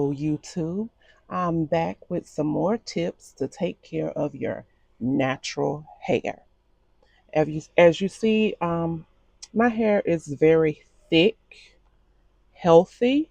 Hello, YouTube. I'm back with some more tips to take care of your natural hair. As you see, my hair is very thick, healthy,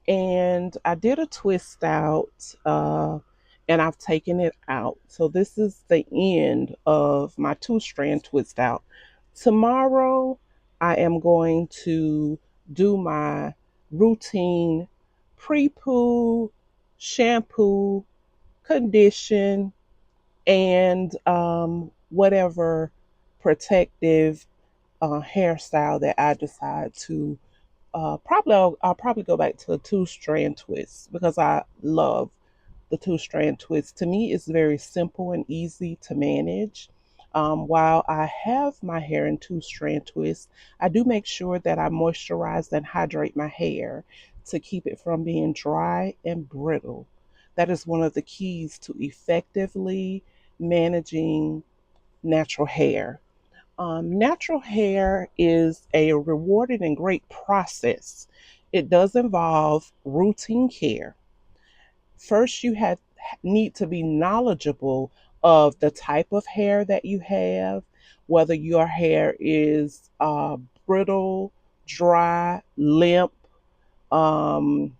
and I did a twist out and I've taken it out. So this is the end of my two-strand twist out. Tomorrow I am going to do my routine pre-poo, shampoo, condition, and whatever protective hairstyle that I decide to I'll probably go back to a two-strand twist because I love the two-strand twist. To me, it's very simple and easy to manage. While I have my hair in two-strand twist, I do make sure that I moisturize and hydrate my hair to keep it from being dry and brittle. That is one of the keys to effectively managing natural hair. Natural hair is a rewarding and great process. It does involve routine care. First, need to be knowledgeable of the type of hair that you have, whether your hair is brittle, dry, limp, um,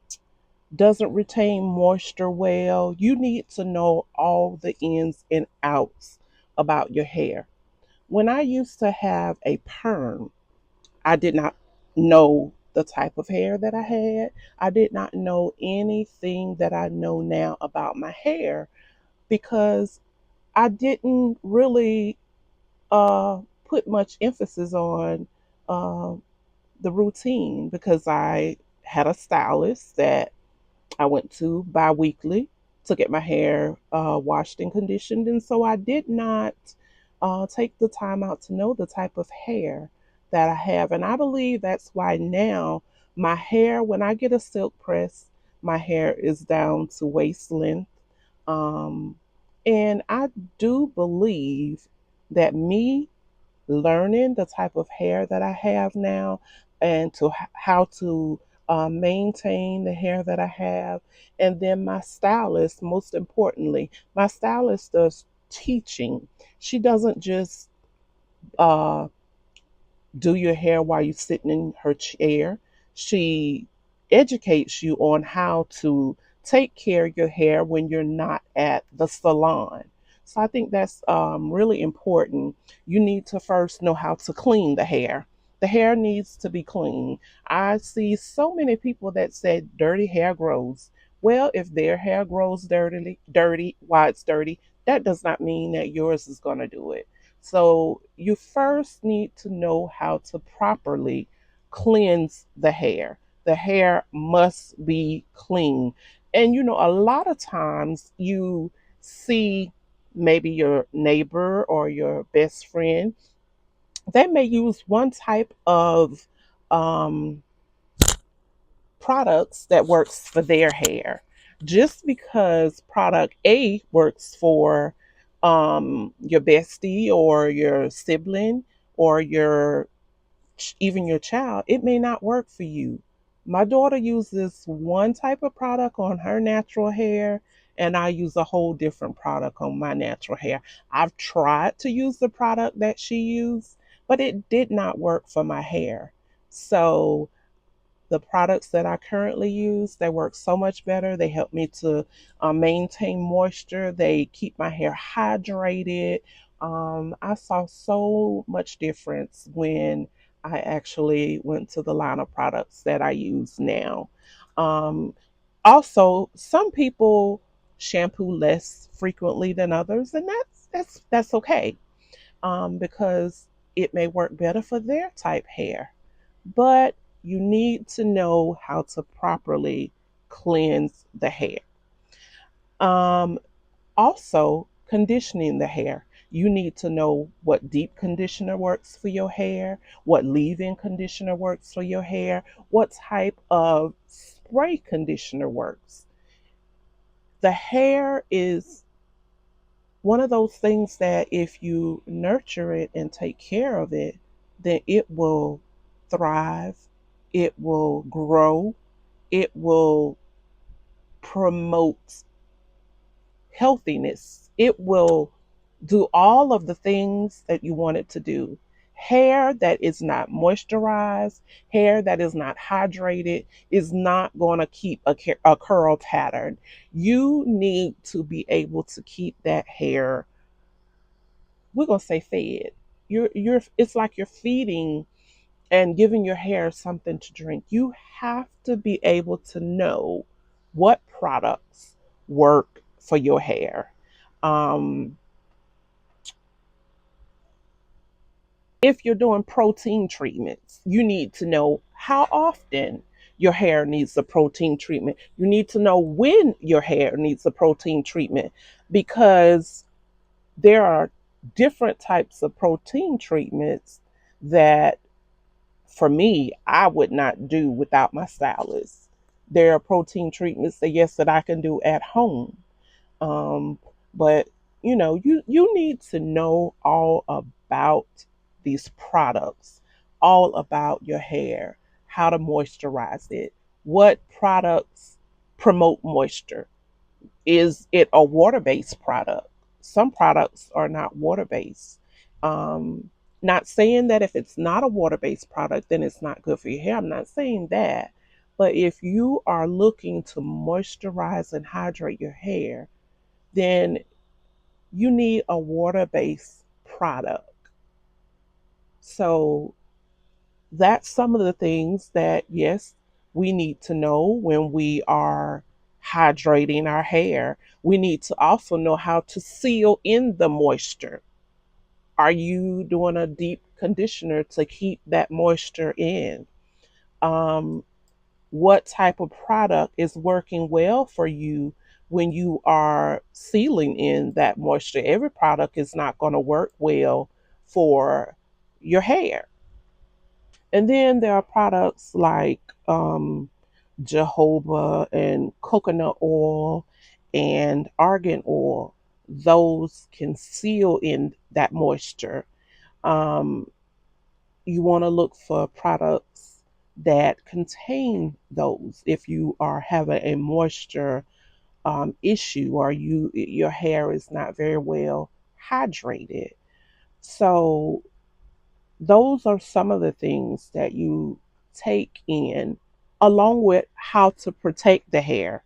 doesn't retain moisture well. You need to know all the ins and outs about your hair. When I used to have a perm, I did not know the type of hair that I had. I did not know anything that I know now about my hair because I didn't really put much emphasis on uh, the routine because I had a stylist that I went to bi-weekly to get my hair washed and conditioned. And so I did not take the time out to know the type of hair that I have. And I believe that's why now my hair, when I get a silk press, my hair is down to waist length. Um, and I do believe that me learning the type of hair that I have now and how to maintain the hair that I have. And then my stylist, most importantly, my stylist does teaching. She doesn't just uh, do your hair while you're sitting in her chair. She educates you on how to take care of your hair when you're not at the salon. So I think that's really important. You need to first know how to clean the hair. The hair needs to be clean. I see so many people that say dirty hair grows. Well, if their hair grows dirty, why it's dirty, that does not mean that yours is going to do it. So you first need to know how to properly cleanse the hair. The hair must be clean. And a lot of times you see maybe your neighbor or your best friend, they may use one type of um, products that works for their hair. Just because product A works for your bestie or your sibling or even your child, it may not work for you. My daughter uses one type of product on her natural hair, and I use a whole different product on my natural hair. I've tried to use the product that she used, but it did not work for my hair. So the products that I currently use, they work so much better. They help me to maintain moisture. They keep my hair hydrated. I saw so much difference when I actually went to the line of products that I use now. Um, Also, some people shampoo less frequently than others, and that's okay because it may work better for their type hair, but you need to know how to properly cleanse the hair. Um, Also, conditioning the hair. You need to know what deep conditioner works for your hair, what leave in conditioner works for your hair, what type of spray conditioner works. The hair is one of those things that if you nurture it and take care of it, then it will thrive, it will grow, it will promote healthiness. It will do all of the things that you want it to do. Hair that is not moisturized, hair that is not hydrated, is not going to keep a curl pattern. You need to be able to keep that hair, we're going to say fed. It's like you're feeding and giving your hair something to drink. You have to be able to know what products work for your hair. Um, if you're doing protein treatments, you need to know how often your hair needs a protein treatment. You need to know when your hair needs a protein treatment because there are different types of protein treatments that, for me, I would not do without my stylist. There are protein treatments that, yes, that I can do at home. Um, but you need to know all about these products, all about your hair, how to moisturize it, what products promote moisture. Is it a water-based product? Some products are not water-based. Um, Not saying that if it's not a water-based product, then it's not good for your hair. I'm not saying that. But if you are looking to moisturize and hydrate your hair, then you need a water based product. So that's some of the things that, yes, we need to know when we are hydrating our hair. We need to also know how to seal in the moisture. Are you doing a deep conditioner to keep that moisture in? Um, what type of product is working well for you when you are sealing in that moisture? Every product is not going to work well for your hair. And then there are products like jojoba and coconut oil and argan oil. Those can seal in that moisture. Um, you want to look for products that contain those if you are having a moisture issue or your hair is not very well hydrated. So those are some of the things that you take in, along with how to protect the hair.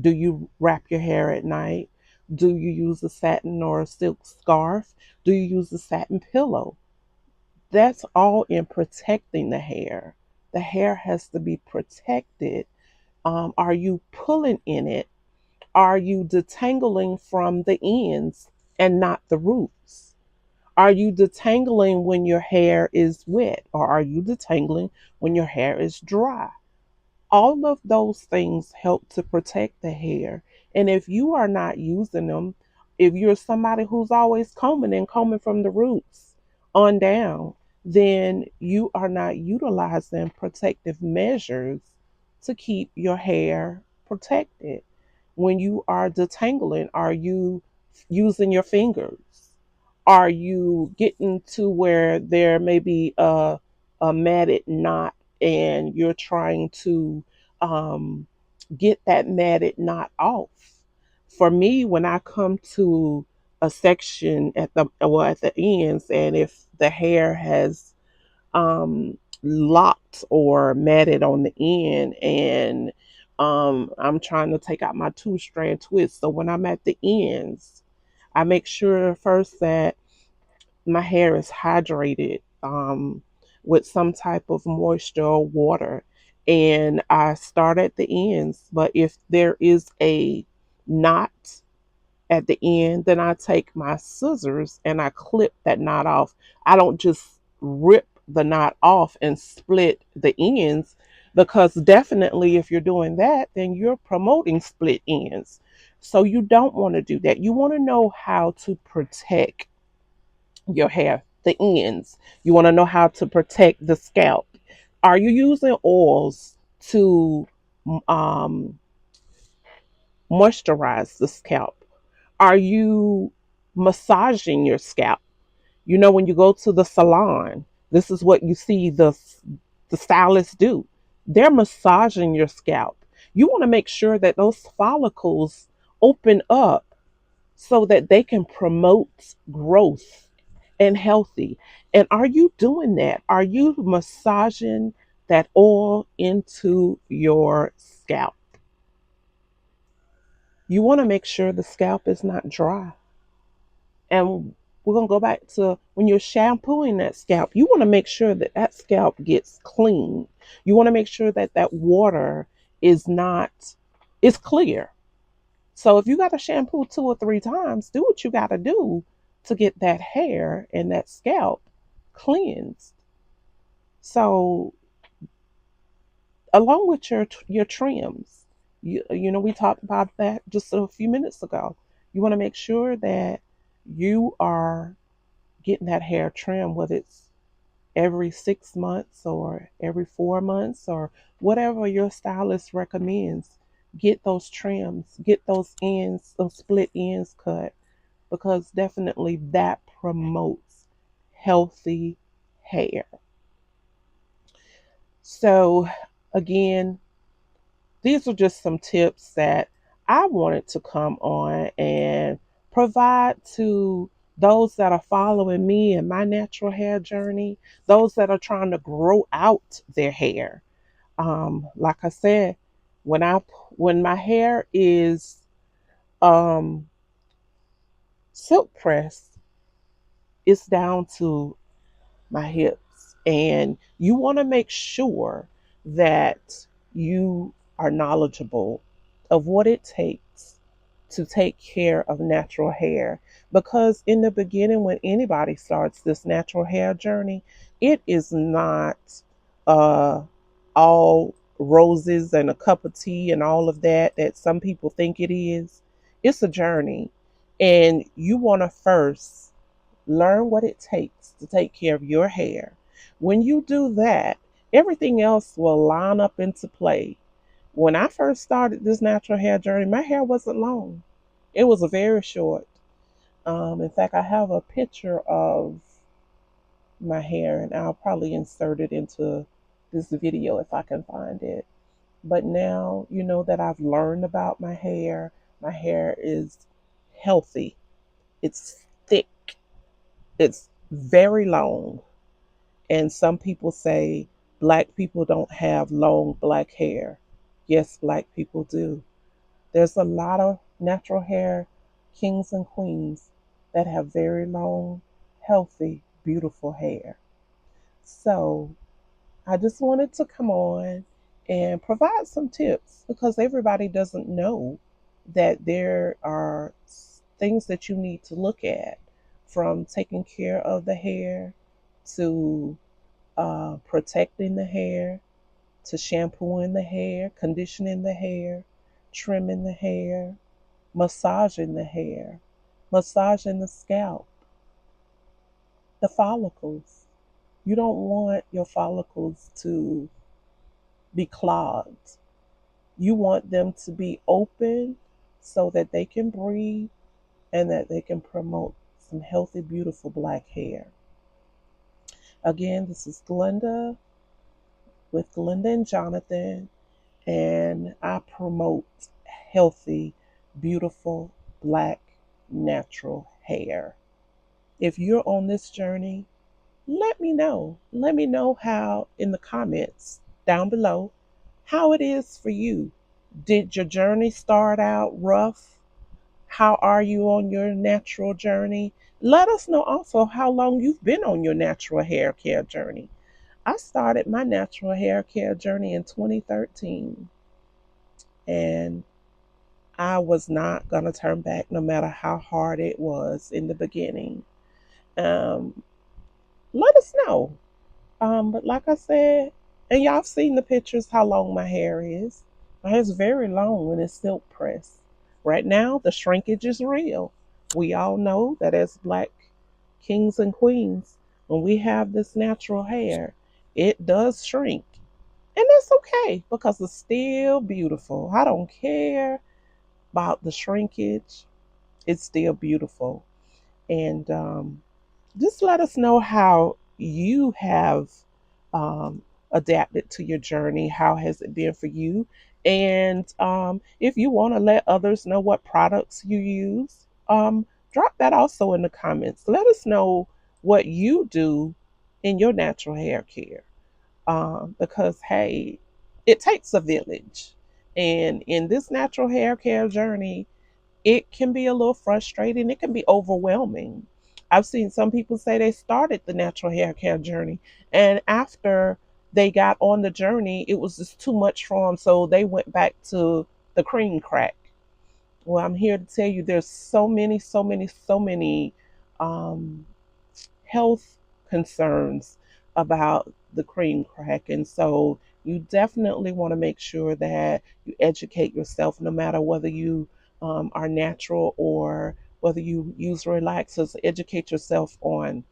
Do you wrap your hair at night? Do you use a satin or a silk scarf? Do you use a satin pillow? That's all in protecting the hair. The hair has to be protected. Are you pulling in it? Are you detangling from the ends and not the roots? Are you detangling when your hair is wet, or are you detangling when your hair is dry? All of those things help to protect the hair. And if you are not using them, if you're somebody who's always combing and combing from the roots on down, then you are not utilizing protective measures to keep your hair protected. When you are detangling, are you using your fingers? Are you getting to where there may be a matted knot and you're trying to um, get that matted knot off? For me, when I come to a section at the ends, and if the hair has locked or matted on the end, and I'm trying to take out my two strand twist, so when I'm at the ends, I make sure first that my hair is hydrated with some type of moisture or water. And I start at the ends. But if there is a knot at the end, then I take my scissors and I clip that knot off. I don't just rip the knot off and split the ends, because definitely if you're doing that, then you're promoting split ends. So you don't want to do that. You want to know how to protect your hair, the ends. You want to know how to protect the scalp. Are you using oils to um, moisturize the scalp? Are you massaging your scalp? You know, when you go to the salon, this is what you see the stylists do. They're massaging your scalp. You want to make sure that those follicles open up so that they can promote growth and healthy. And are you doing that? Are you massaging that oil into your scalp? You want to make sure the scalp is not dry. And we're going to go back to when you're shampooing that scalp, you want to make sure that that scalp gets clean. You want to make sure that that water is not, is clear. So if you got to shampoo 2 or 3 times, do what you got to do to get that hair and that scalp cleansed. So along with your trims, you know we talked about that just a few minutes ago. You want to make sure that you are getting that hair trimmed, whether it's every 6 months or every 4 months or whatever your stylist recommends. Get those trims, get those ends, those split ends cut, because definitely that promotes healthy hair. So, again, these are just some tips that I wanted to come on and provide to those that are following me in my natural hair journey, those that are trying to grow out their hair. Like I said, when I when my hair is um, silk pressed, it's down to my hips. And you want to make sure that you are knowledgeable of what it takes to take care of natural hair. Because in the beginning, when anybody starts this natural hair journey, it is not uh, all roses and a cup of tea and all of that that some people think it is. It's a journey. And you want to first learn what it takes to take care of your hair. When you do that, everything else will line up into play. When I first started this natural hair journey, my hair wasn't long. It was very short. In fact, I have a picture of my hair, and I'll probably insert it into this video if I can find it. But now, that I've learned about my hair is healthy. It's thick. It's very long. And some people say black people don't have long black hair. Yes, black people do. There's a lot of natural hair kings and queens that have very long, healthy, beautiful hair. So I just wanted to come on and provide some tips because everybody doesn't know that there are things that you need to look at, from taking care of the hair to protecting the hair to shampooing the hair, conditioning the hair, trimming the hair, massaging the hair, massaging the scalp, the follicles. You don't want your follicles to be clogged. You want them to be open so that they can breathe and that they can promote some healthy, beautiful black hair. Again, this is Glenda with Glenda and Jonathan, and I promote healthy, beautiful, black, natural hair. If you're on this journey, let me know. Let me know how in the comments down below how it is for you. Did your journey start out rough? How are you on your natural journey? Let us know also how long you've been on your natural hair care journey. I started my natural hair care journey in 2013, and I was not going to turn back no matter how hard it was in the beginning. Um, Let us know. But like I said, and y'all seen the pictures how long my hair is. My hair is very long when it's silk pressed. Right now, the shrinkage is real. We all know that as black kings and queens, when we have this natural hair, it does shrink. And that's okay because it's still beautiful. I don't care about the shrinkage, it's still beautiful. And just let us know how you have um, adapted to your journey. How has it been for you? And if you want to let others know what products you use, drop that also in the comments. Let us know what you do in your natural hair care. Because, hey, it takes a village. And in this natural hair care journey, it can be a little frustrating. It can be overwhelming. I've seen some people say they started the natural hair care journey, and after they got on the journey, it was just too much for them, so they went back to the cream crack. Well, I'm here to tell you there's so many um, health concerns about the cream crack. And so you definitely want to make sure that you educate yourself, no matter whether you are natural or whether you use relaxers. Educate yourself on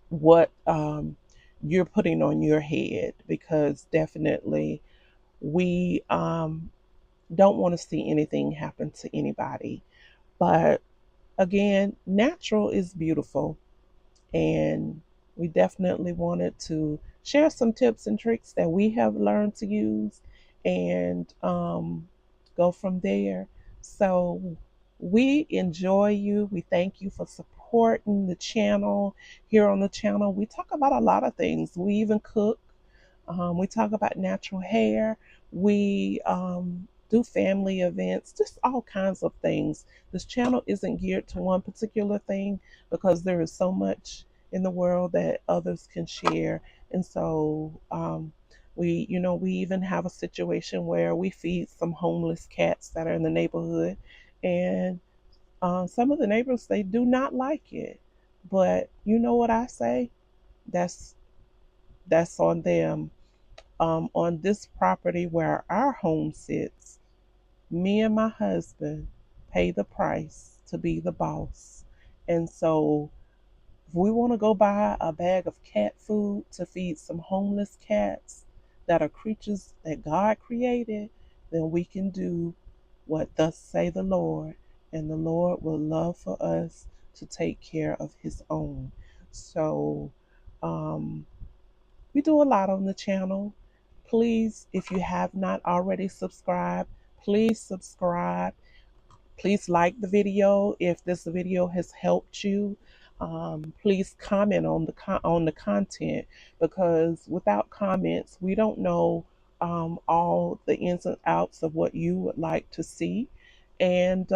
what you're putting on your head, because definitely we don't want to see anything happen to anybody. But again, natural is beautiful, and we definitely wanted to share some tips and tricks that we have learned to use, and go from there. So we enjoy you. We thank you for supporting the channel. Here on the channel, we talk about a lot of things. We even cook. We talk about natural hair. We do family events, just all kinds of things. This channel isn't geared to one particular thing, because there is so much in the world that others can share. And so we even have a situation where we feed some homeless cats that are in the neighborhood, and some of the neighbors, they do not like it. But you know what I say? That's that's on them. On this property where our home sits, me and my husband pay the price to be the boss. And so, if we want to go buy a bag of cat food to feed some homeless cats that are creatures that God created, then we can do what thus say the Lord, and the Lord will love for us to take care of his own. So, um, we do a lot on the channel. Please, if you have not already subscribed, please subscribe. Please like the video if this video has helped you. Please comment on the content, because without comments, we don't know all the ins and outs of what you would like to see. And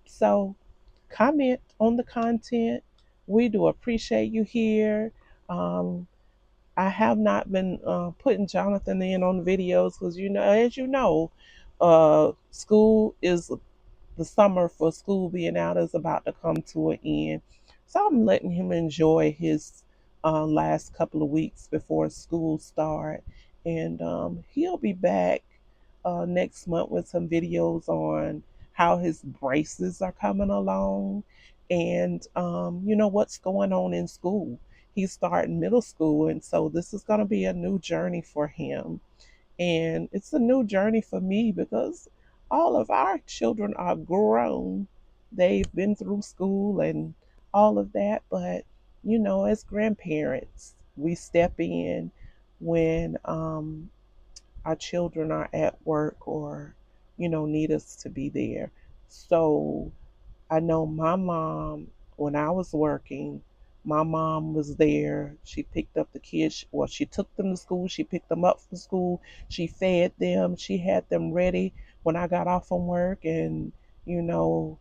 so, comment on the content. We do appreciate you here. Um, I have not been putting Jonathan in on the videos, because as you know, school is the summer for school being out is about to come to an end. So I'm letting him enjoy his last couple of weeks before school start, and he'll be back next month with some videos on how his braces are coming along, and what's going on in school. He's starting middle school, and so this is going to be a new journey for him, and it's a new journey for me, because all of our children are grown. They've been through school and all of that. But, as grandparents, we step in when our children are at work, or, need us to be there. So I know my mom, when I was working, my mom was there. She picked up the kids, well, she took them to school, she picked them up from school, she fed them, she had them ready when I got off from work, and, you know,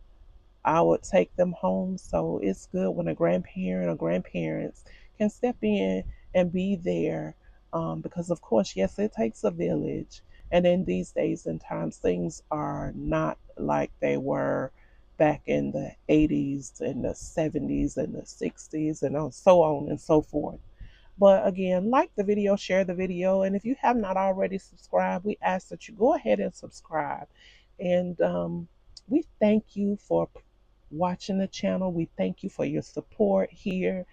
I would take them home. So it's good when a grandparent or grandparents can step in and be there, because, of course, yes, it takes a village. And in these days and times, things are not like they were back in the 80s and the 70s and the 60s, and so on and so forth. But again, like the video, share the video, and if you have not already subscribed, we ask that you go ahead and subscribe. And we thank you for watching the channel. We thank you for your support here,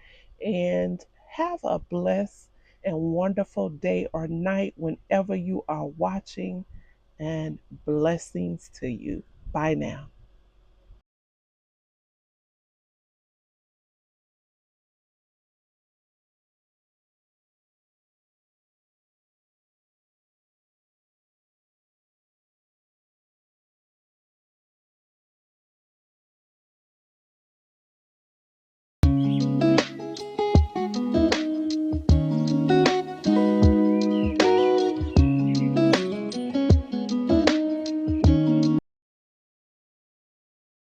and have a blessed and wonderful day or night whenever you are watching, and blessings to you. Bye now.